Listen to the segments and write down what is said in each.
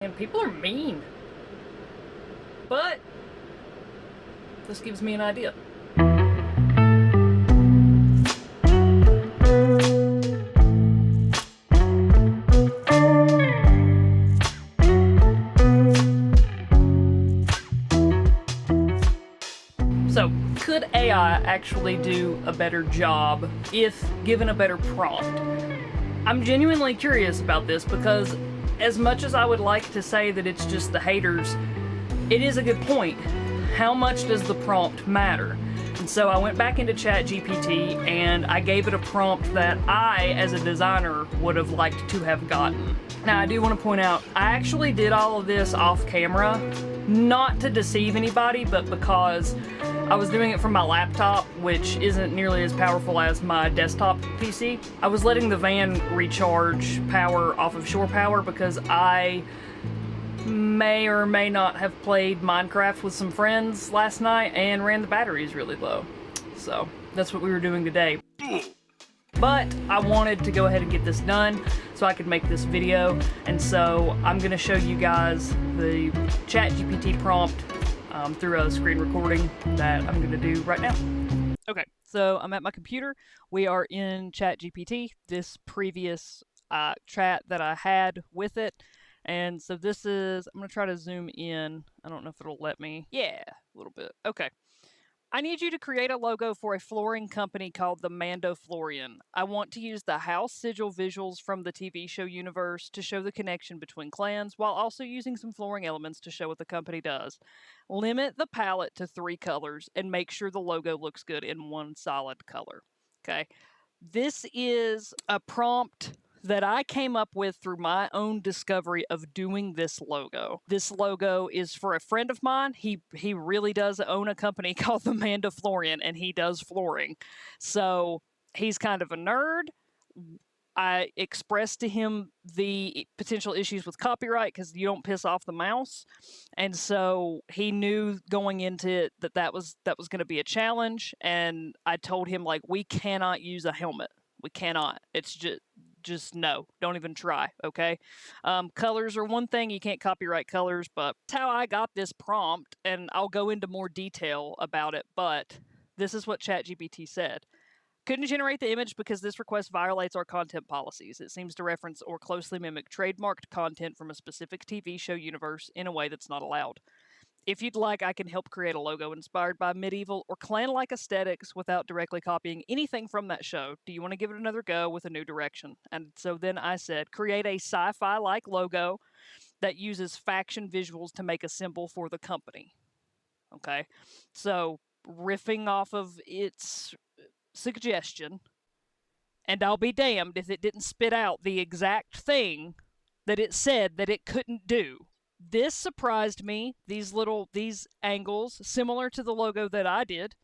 And people are mean. But this gives me an idea. So, could AI actually do a better job if given a better prompt? I'm genuinely curious about this because as much as I would like to say that it's just the haters, it is a good point. How much does the prompt matter? And so I went back into ChatGPT and I gave it a prompt that I, as a designer, would have liked to have gotten. Now, I do want to point out, I actually did all of this off camera, not to deceive anybody, but because I was doing it from my laptop, which isn't nearly as powerful as my desktop PC. I was letting the van recharge power off of shore power because I may or may not have played Minecraft with some friends last night and ran the batteries really low. So that's what we were doing today. But I wanted to go ahead and get this done so I could make this video, and so I'm going to show you guys the ChatGPT prompt through a screen recording that I'm going to do right now. Okay, so I'm at my computer. We are in ChatGPT, this previous chat that I had with it. And so this is, I'm going to try to zoom in. I don't know if it'll let me. Yeah, a little bit. Okay. I need you to create a logo for a flooring company called the Mandalorian. I want to use the house sigil visuals from the TV show universe to show the connection between clans, while also using some flooring elements to show what the company does. Limit the palette to 3 colors and make sure the logo looks good in one solid color. Okay. This is a prompt that I came up with through my own discovery of doing this logo. This logo is for a friend of mine. He really does own a company called the Mandalorian, and he does flooring. So he's kind of a nerd. I expressed to him the potential issues with copyright because you don't piss off the mouse, and so he knew going into it that was going to be a challenge. And I told him, like, we cannot use a helmet. We cannot. It's just no, don't even try, okay? Colors are one thing, you can't copyright colors, but that's how I got this prompt, and I'll go into more detail about it, but this is what ChatGPT said. Couldn't generate the image because this request violates our content policies. It seems to reference or closely mimic trademarked content from a specific TV show universe in a way that's not allowed. If you'd like, I can help create a logo inspired by medieval or clan-like aesthetics without directly copying anything from that show. Do you want to give it another go with a new direction? And so then I said, create a sci-fi-like logo that uses faction visuals to make a symbol for the company. Okay, so riffing off of its suggestion, and I'll be damned if it didn't spit out the exact thing that it said that it couldn't do. This surprised me, these angles, similar to the logo that I did,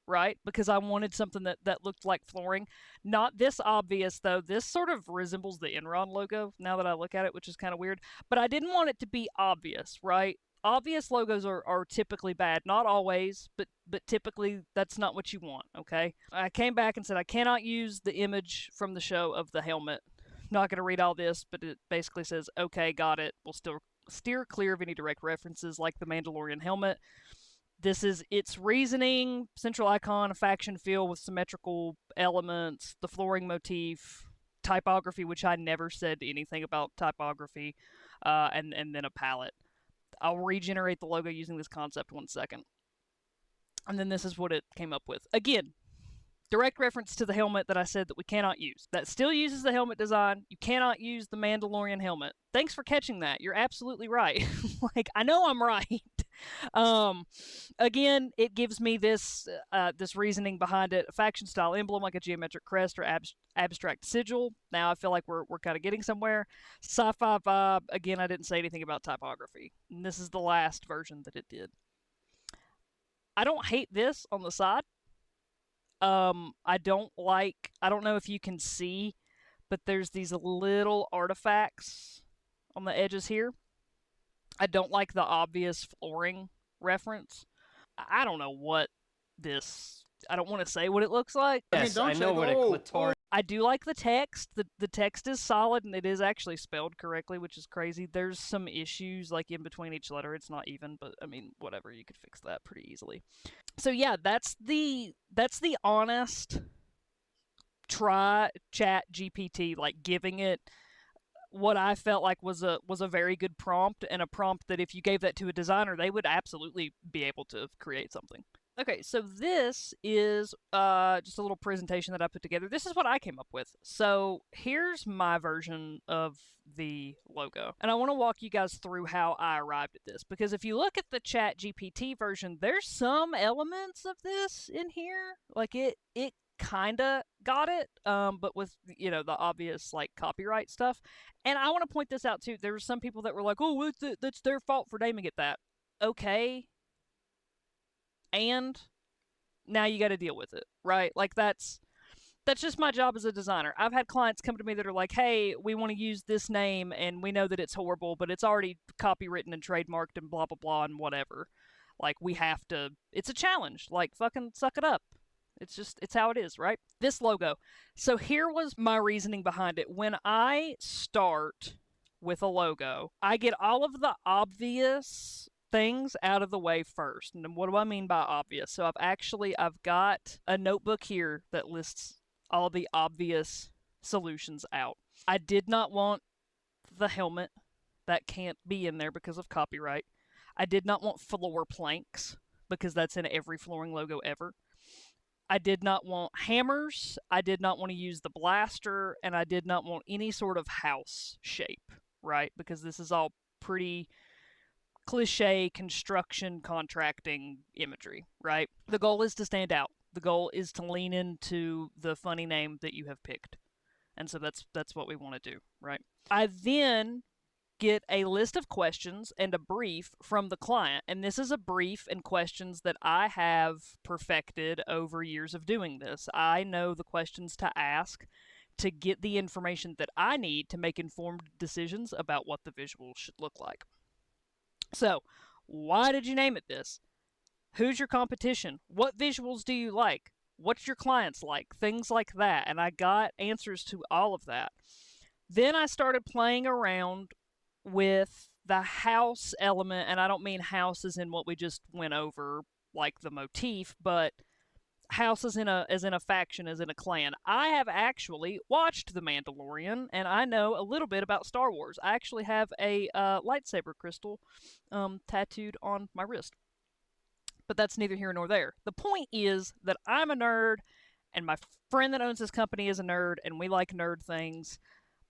right? Because I wanted something that looked like flooring. Not this obvious, though. This sort of resembles the Enron logo, now that I look at it, which is kind of weird. But I didn't want it to be obvious, right? Obvious logos are typically bad. Not always, but typically that's not what you want, okay? I came back and said I cannot use the image from the show of the helmet. Not going to read all this, but it basically says, okay, got it. We'll still steer clear of any direct references like the Mandalorian helmet. This is its reasoning. Central icon, a faction feel with symmetrical elements, the flooring motif, typography, which I never said anything about typography, and then a palette. I'll regenerate the logo using this concept 1 second. And then this is what it came up with. Again, direct reference to the helmet that I said that we cannot use. That still uses the helmet design. You cannot use the Mandalorian helmet. Thanks for catching that. You're absolutely right. Like, I know I'm right. Again, it gives me this reasoning behind it. A faction style emblem like a geometric crest or abstract sigil. Now I feel like we're kind of getting somewhere. Sci-fi vibe. Again, I didn't say anything about typography. And this is the last version that it did. I don't hate this on the side. I don't know if you can see, but there's these little artifacts on the edges here. I don't like the obvious flooring reference. I don't know what this, I don't want to say what it looks like. Yes, I know what a clitoris I do like the text. The text is solid and it is actually spelled correctly, which is crazy. There's some issues like in between each letter. It's not even, but I mean, whatever, you could fix that pretty easily. So yeah, that's the honest try Chat GPT, like giving it what I felt like was a very good prompt, and a prompt that if you gave that to a designer, they would absolutely be able to create something. Okay, so this is just a little presentation that I put together. This is what I came up with. So here's my version of the logo. And I want to walk you guys through how I arrived at this. Because if you look at the Chat GPT version, there's some elements of this in here. Like it kind of got it, but with, the obvious like copyright stuff. And I want to point this out too. There were some people that were like, oh, that's their fault for naming it that. Okay, and now you got to deal with it, right? Like that's just my job as a designer. I've had clients come to me that are like, hey, we want to use this name and we know that it's horrible, but it's already copywritten and trademarked and blah blah blah and whatever. Like we have to, it's a challenge. Like fucking suck it up. It's how it is, right? This logo. So here was my reasoning behind it. When I start with a logo, I get all of the obvious things out of the way first. And what do I mean by obvious? So I've got a notebook here that lists all the obvious solutions out. I did not want the helmet. That can't be in there because of copyright. I did not want floor planks because that's in every flooring logo ever. I did not want hammers. I did not want to use the blaster, and I did not want any sort of house shape, right? Because this is all pretty cliche construction contracting imagery, right? The goal is to stand out. The goal is to lean into the funny name that you have picked. And so that's what we want to do, right? I then get a list of questions and a brief from the client. And this is a brief and questions that I have perfected over years of doing this. I know the questions to ask to get the information that I need to make informed decisions about what the visual should look like. So, why did you name it this? Who's your competition? What visuals do you like? What's your clients like? Things like that. And I got answers to all of that. Then I started playing around with the house element, and I don't mean house as in what we just went over, like the motif, but house as in a faction, as in a clan. I have actually watched The Mandalorian, and I know a little bit about Star Wars. I actually have a lightsaber crystal tattooed on my wrist. But that's neither here nor there. The point is that I'm a nerd, and my friend that owns this company is a nerd, and we like nerd things.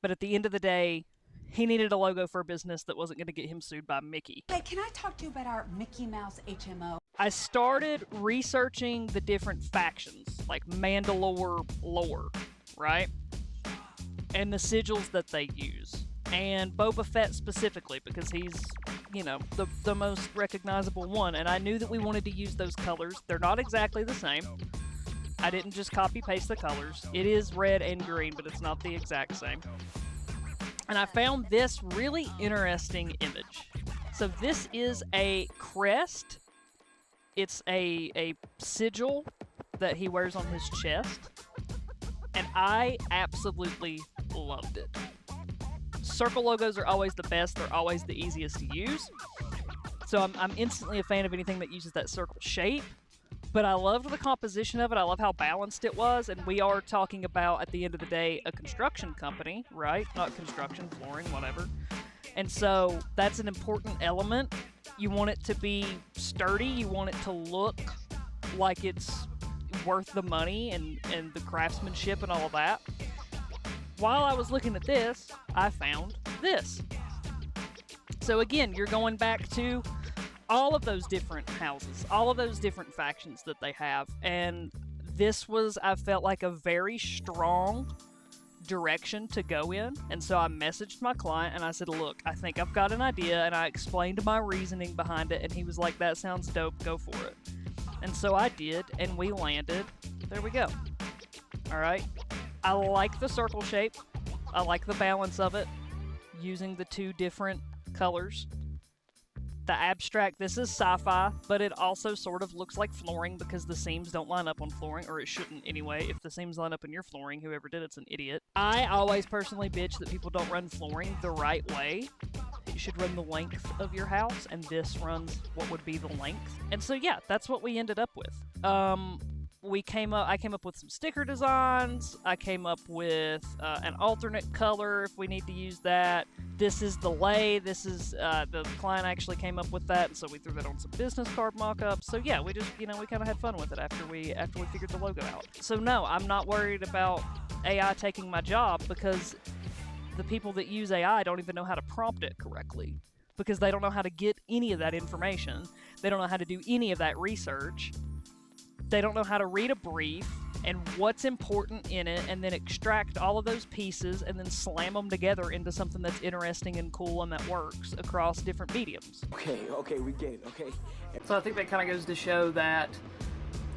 But at the end of the day, he needed a logo for a business that wasn't going to get him sued by Mickey. Hey, can I talk to you about our Mickey Mouse HMO? I started researching the different factions, like Mandalore lore, right? And the sigils that they use. And Boba Fett specifically, because he's, the most recognizable one. And I knew that we wanted to use those colors. They're not exactly the same. I didn't just copy-paste the colors. It is red and green, but it's not the exact same. And I found this really interesting image. So this is a crest. It's a sigil that he wears on his chest. And I absolutely loved it. Circle logos are always the best. They're always the easiest to use. So I'm instantly a fan of anything that uses that circle shape. But I loved the composition of it. I love how balanced it was. And we are talking about, at the end of the day, a construction company, right? Not construction, flooring, whatever. And so that's an important element. You want it to be sturdy. You want it to look like it's worth the money and the craftsmanship and all of that. While I was looking at this, I found this. So again, you're going back to all of those different houses, all of those different factions that they have. And this was, I felt like, a very strong direction to go in. And so I messaged my client and I said, look, I think I've got an idea. And I explained my reasoning behind it. And he was like, that sounds dope, go for it. And so I did, and we landed. There we go. All right. I like the circle shape. I like the balance of it, using the two different colors. the abstract, this is sci-fi, but it also sort of looks like flooring because the seams don't line up on flooring, or it shouldn't anyway. If the seams line up in your flooring, whoever did it's an idiot. I always personally bitch that people don't run flooring the right way. You should run the length of your house, and this runs what would be the length. And so yeah, that's what we ended up with. I came up with some sticker designs. I came up with an alternate color if we need to use that. This is the lay. This is the client actually came up with that, and so we threw that on some business card mock-ups. So yeah, we just we kind of had fun with it after we figured the logo out. So no, I'm not worried about AI taking my job because the people that use AI don't even know how to prompt it correctly because they don't know how to get any of that information. They don't know how to do any of that research. They don't know how to read a brief and what's important in it and then extract all of those pieces and then slam them together into something that's interesting and cool and that works across different mediums. Okay, we get it, okay? So I think that kind of goes to show that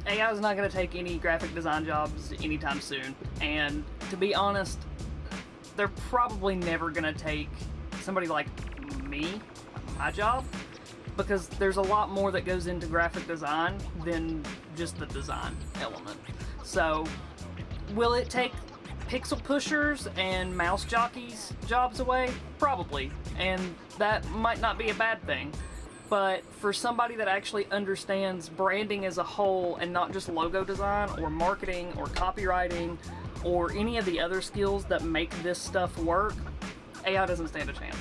AI is not going to take any graphic design jobs anytime soon. And to be honest, they're probably never going to take somebody like me, my job, because there's a lot more that goes into graphic design than just the design element. So, will it take pixel pushers and mouse jockeys jobs away? Probably, and that might not be a bad thing. But for somebody that actually understands branding as a whole and not just logo design or marketing or copywriting or any of the other skills that make this stuff work, AI doesn't stand a chance.